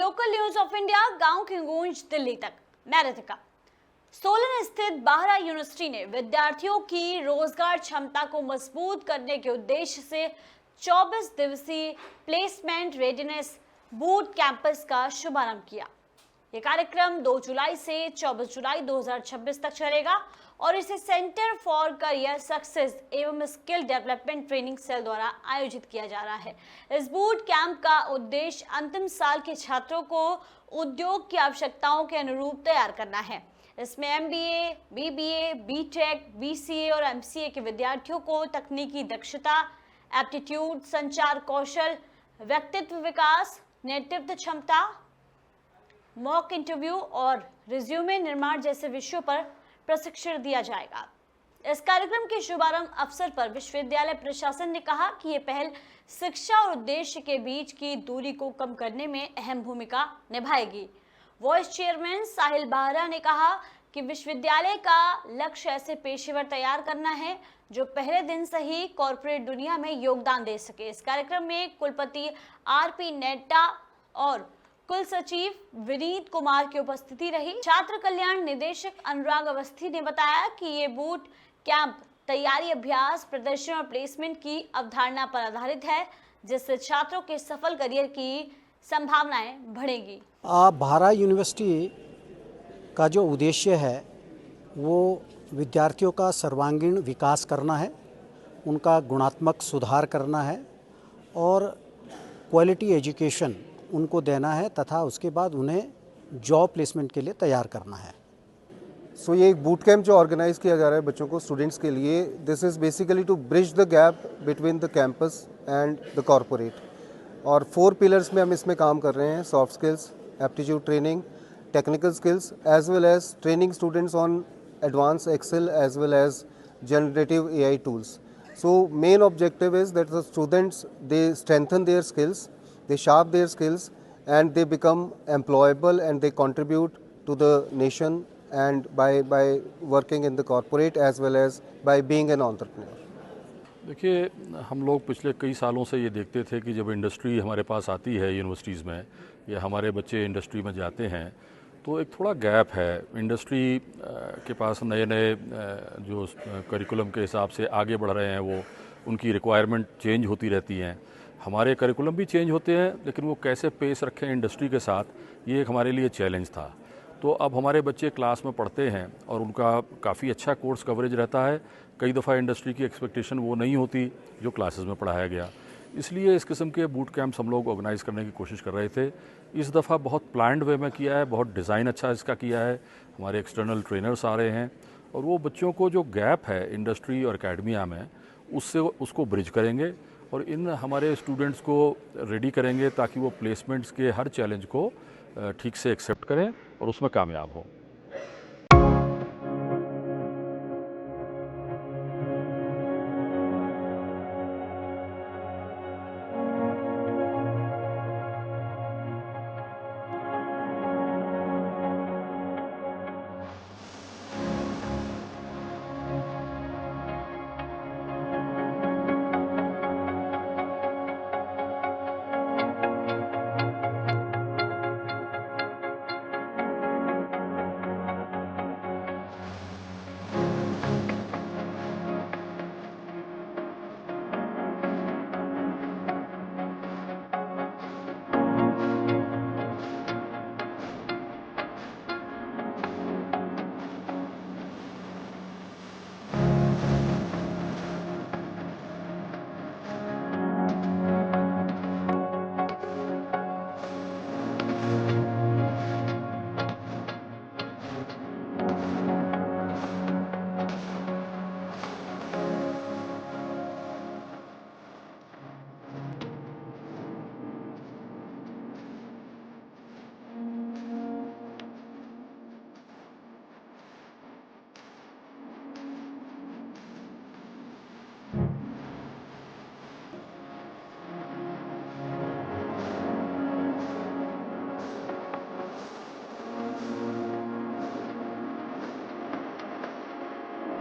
Local news of India, गांव की गूंज दिल्ली तक। मैं रितिका। सोलन स्थित बाहरा यूनिवर्सिटी ने विद्यार्थियों की रोजगार क्षमता को मजबूत करने के उद्देश्य से 24 दिवसीय प्लेसमेंट रेडीनेस बूट कैंपस का शुभारंभ किया। ये कार्यक्रम 2 जुलाई से 24 जुलाई 2026 तक चलेगा और इसे सेंटर फॉर करियर सक्सेस एवं स्किल डेवलपमेंट ट्रेनिंग सेल द्वारा आयोजित किया जा रहा है। इस बूट कैंप का उद्देश्य अंतिम साल के छात्रों को उद्योग की आवश्यकताओं के अनुरूप तैयार करना है। इसमें MBA, BBA, BTech, BCA और MCA के विद्यार्थियों को तकनीकी दक्षता, एप्टीट्यूड, संचार कौशल, व्यक्तित्व विकास, नेतृत्व क्षमता, मॉक इंटरव्यू और रिज्यूमे निर्माण जैसे विषयों पर प्रशिक्षण दिया जाएगा। इस कार्यक्रम के शुभारंभ अवसर पर विश्वविद्यालय प्रशासन ने कहा कि ये पहल शिक्षा और उद्देश्य के बीच की दूरी को कम करने में अहम भूमिका निभाएगी। वाइस चेयरमैन साहिल बाहरा ने कहा कि विश्वविद्यालय का लक्ष्य ऐसे पेशेवर तैयार करना है जो पहले दिन से ही कॉर्पोरेट दुनिया में योगदान दे सके। इस कार्यक्रम में कुलपति RP नेट्टा और कुल सचिव विनीत कुमार की उपस्थिति रही। छात्र कल्याण निदेशक अनुराग अवस्थी ने बताया कि ये बूट कैंप तैयारी, अभ्यास, प्रदर्शन और प्लेसमेंट की अवधारणा पर आधारित है, जिससे छात्रों के सफल करियर की संभावनाएं बढ़ेगी। बाहरा यूनिवर्सिटी का जो उद्देश्य है वो विद्यार्थियों का सर्वांगीण विकास करना है, उनका गुणात्मक सुधार करना है और क्वालिटी एजुकेशन उनको देना है तथा उसके बाद उन्हें जॉब प्लेसमेंट के लिए तैयार करना है। सो ये एक बूट कैंप जो ऑर्गेनाइज किया जा रहा है बच्चों को, स्टूडेंट्स के लिए, this is basically to bridge the gap between the campus and the corporate. और 4 पिलर्स में हम इसमें काम कर रहे हैं: soft skills, aptitude training, technical skills, as well as training students on advance Excel as well as generative AI tools. So main objective is that the students, they strengthen their skills, they sharpen their skills and they become employable and they contribute to the nation and by working in the corporate as well as by being an entrepreneur. देखिए, हम लोग पिछले कई सालों से ये देखते थे कि जब इंडस्ट्री हमारे पास आती है यूनिवर्सिटीज़ में या हमारे बच्चे इंडस्ट्री में जाते हैं तो एक थोड़ा गैप है। इंडस्ट्री के पास नए नए जो करिकुलम के हिसाब से आगे बढ़ रहे हैं, वो उनकी रिक्वायरमेंट चेंज होती रहती हैं। हमारे करिकुलम भी चेंज होते हैं, लेकिन वो कैसे पेस रखें इंडस्ट्री के साथ, ये एक हमारे लिए चैलेंज था। तो अब हमारे बच्चे क्लास में पढ़ते हैं और उनका काफ़ी अच्छा कोर्स कवरेज रहता है। कई दफ़ा इंडस्ट्री की एक्सपेक्टेशन वो नहीं होती जो क्लासेस में पढ़ाया गया। इसलिए इस किस्म के बूट कैंप्स हम लोग ऑर्गेनाइज़ करने की कोशिश कर रहे थे। इस दफ़ा बहुत प्लान्ड वे में किया है, बहुत डिज़ाइन अच्छा इसका किया है। हमारे एक्सटर्नल ट्रेनर्स आ रहे हैं और वो बच्चों को जो गैप है इंडस्ट्री और एकेडमिया में उसको ब्रिज करेंगे और इन हमारे स्टूडेंट्स को रेडी करेंगे ताकि वो प्लेसमेंट्स के हर चैलेंज को ठीक से एक्सेप्ट करें और उसमें कामयाब हों।